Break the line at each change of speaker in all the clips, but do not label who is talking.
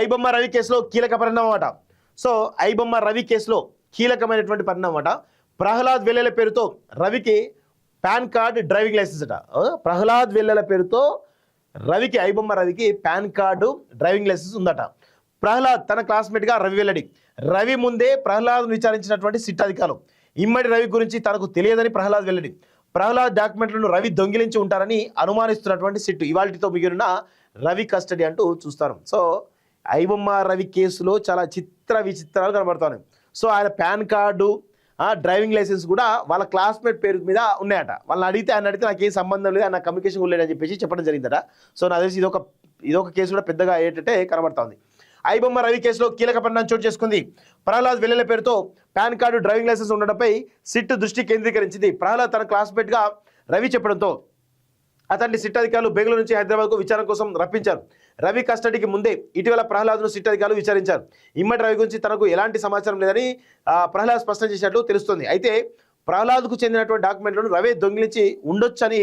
ఐబొమ్మ రవి కేసులో కీలక పరిణామం అట. సో ఐబొమ్మ రవి కేసులో కీలకమైనటువంటి పరిణామం అట. ప్రహ్లాద్ వెల్లెల పేరుతో రవికి పాన్ కార్డ్ డ్రైవింగ్ లైసెన్స్ అట. ప్రహ్లాద్ వెల్లెల పేరుతో రవికి ఐబొమ్మ రవికి పాన్ కార్డు డ్రైవింగ్ లైసెన్స్ ఉందట. ప్రహ్లాద్ తన క్లాస్మేట్గా రవి వెల్లడి. రవి ముందే ప్రహ్లాద్ను విచారించినటువంటి సిట్ అధికారులు ఇమ్మడి రవి గురించి తనకు తెలియదని ప్రహ్లాద్ వెల్లడి. ప్రహ్లాద్ డాక్యుమెంట్లను రవి దొంగిలించి ఉంటారని అనుమానిస్తున్నటువంటి సిట్ ఇవాల్టితో మిగిలిన రవి కస్టడీ అంటూ చూస్తారు. సో ఐబొమ్మ రవి కేసులో చాలా చిత్ర విచిత్రాలు కనబడుతున్నాయి. సో ఆయన పాన్ కార్డు డ్రైవింగ్ లైసెన్స్ కూడా వాళ్ళ క్లాస్మేట్ పేరు మీద ఉన్నాయట. వాళ్ళని అడిగితే ఆయన అడిగితే నాకు ఏం సంబంధం లేదు, ఆయన కమ్యూనికేషన్ లేదని చెప్పేసి చెప్పడం జరిగిందట. సో నాకు తెలిసి ఇదొక కేసు కూడా పెద్దగా ఏంటంటే కనబడుతుంది. ఐబొమ్మ రవి కేసులో కీలక పరిణామం చోటు చేసుకుంది. ప్రహ్లాద్ వెల్లెల పేరుతో పాన్ కార్డు డ్రైవింగ్ లైసెన్స్ ఉండడంపై సిట్ దృష్టి కేంద్రీకరించింది. ప్రహ్లాద్ తన క్లాస్మేట్గా రవి చెప్పడంతో అతన్ని సిట్ అధికారులు బెంగళూరు నుంచి హైదరాబాద్కు విచారణ కోసం రప్పించారు. రవి కస్టడీకి ముందే ఇటీవల ప్రహ్లాద్ను సిట్ అధికారులు విచారించారు. ఇమ్మడి రవి గురించి తనకు ఎలాంటి సమాచారం లేదని ప్రహ్లాద్ స్పష్టం చేసినట్లు తెలుస్తోంది. అయితే ప్రహ్లాద్కు చెందినటువంటి డాక్యుమెంట్లను రవి దొంగిలించి ఉండొచ్చని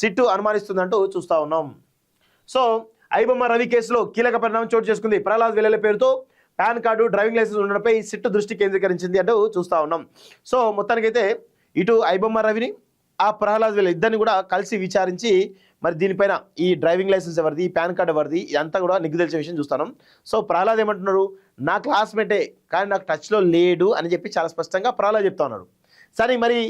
సిట్టు అనుమానిస్తుందంటూ చూస్తూ ఉన్నాం. సో ఐబొమ్మ రవి కేసులో కీలక పరిణామం చోటు చేసుకుంది. ప్రహ్లాద్ వెల్లెల పేరుతో పాన్ కార్డు డ్రైవింగ్ లైసెన్స్ ఉండడంపై సిట్టు దృష్టి కేంద్రీకరించింది అంటూ చూస్తూ ఉన్నాం. సో మొత్తానికైతే ఇటు ఐబొమ్మ రవిని ప్రహ్లాద్ వెల్లెల ఇద్దరిని కూడా కలిసి విచారించి మరి దీనిపైన ఈ డ్రైవింగ్ లైసెన్స్ ఎవరిది, ఈ పాన్ కార్డు ఎవరిది, ఇదంతా కూడా నిగ్గు తెలిసే విషయం చూస్తాను. సో ప్రహ్లాద్ ఏమంటున్నారు, నా క్లాస్మేటే కానీ నాకు టచ్లో లేడు అని చెప్పి చాలా స్పష్టంగా ప్రహ్లాద్ చెప్తా ఉన్నాడు. సరే మరి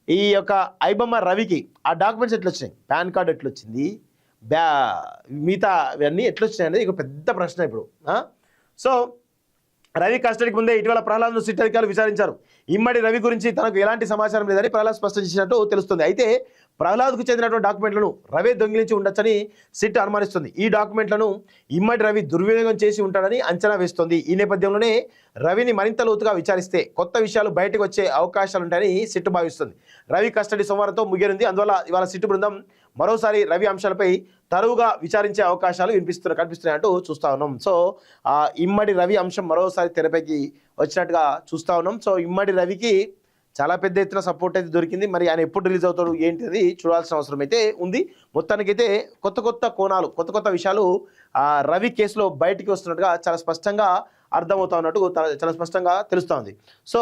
ఈ యొక్క ఐబొమ్మ రవికి ఆ డాక్యుమెంట్స్ ఎట్లా వచ్చినాయి, పాన్ కార్డు ఎట్లా వచ్చింది, మిగతా ఇవన్నీ ఎట్లా వచ్చినాయి అనేది ఇక పెద్ద ప్రశ్న ఇప్పుడు. సో రవి కస్టడీకి ముందే ఇటీవల ప్రహ్లాద్ను సిట్ అధికారులు విచారించారు. ఇమ్మడి రవి గురించి తనకు ఎలాంటి సమాచారం లేదని ప్రహ్లాద్ స్పష్టం చేసినట్టు తెలుస్తుంది. అయితే ప్రహ్లాద్కు చెందినటువంటి డాక్యుమెంట్లను రవి దొంగిలించి ఉండొచ్చని సిట్ అనుమానిస్తుంది. ఈ డాక్యుమెంట్లను ఇమ్మడి రవి దుర్వినియోగం చేసి ఉంటాడని అంచనా వేస్తోంది. ఈ నేపథ్యంలోనే రవిని మరింత లోతుగా విచారిస్తే కొత్త విషయాలు బయటకు వచ్చే అవకాశాలుంటాయని సిట్ భావిస్తుంది. రవి కస్టడీ సోమవారంతో ముగియనుంది. అందువల్ల ఇవాళ సిట్ బృందం మరోసారి రవి అంశాలపై తరువుగా విచారించే అవకాశాలు కనిపిస్తున్నాయి అంటూ చూస్తూ ఉన్నాం. సో ఇమ్మడి రవి అంశం మరోసారి తెరపైకి వచ్చినట్టుగా చూస్తూ ఉన్నాం. సో ఇమ్మడి రవికి చాలా పెద్ద ఎత్తున సపోర్ట్ అయితే దొరికింది. మరి ఆయన ఎప్పుడు రిలీజ్ అవుతాడు ఏంటిది చూడాల్సిన అవసరం అయితే ఉంది. మొత్తానికైతే కొత్త కోణాలు కొత్త విషయాలు రవి కేసులో బయటికి వస్తున్నట్టుగా చాలా స్పష్టంగా అర్థమవుతా ఉన్నట్టు చాలా స్పష్టంగా తెలుస్తూ ఉంది. సో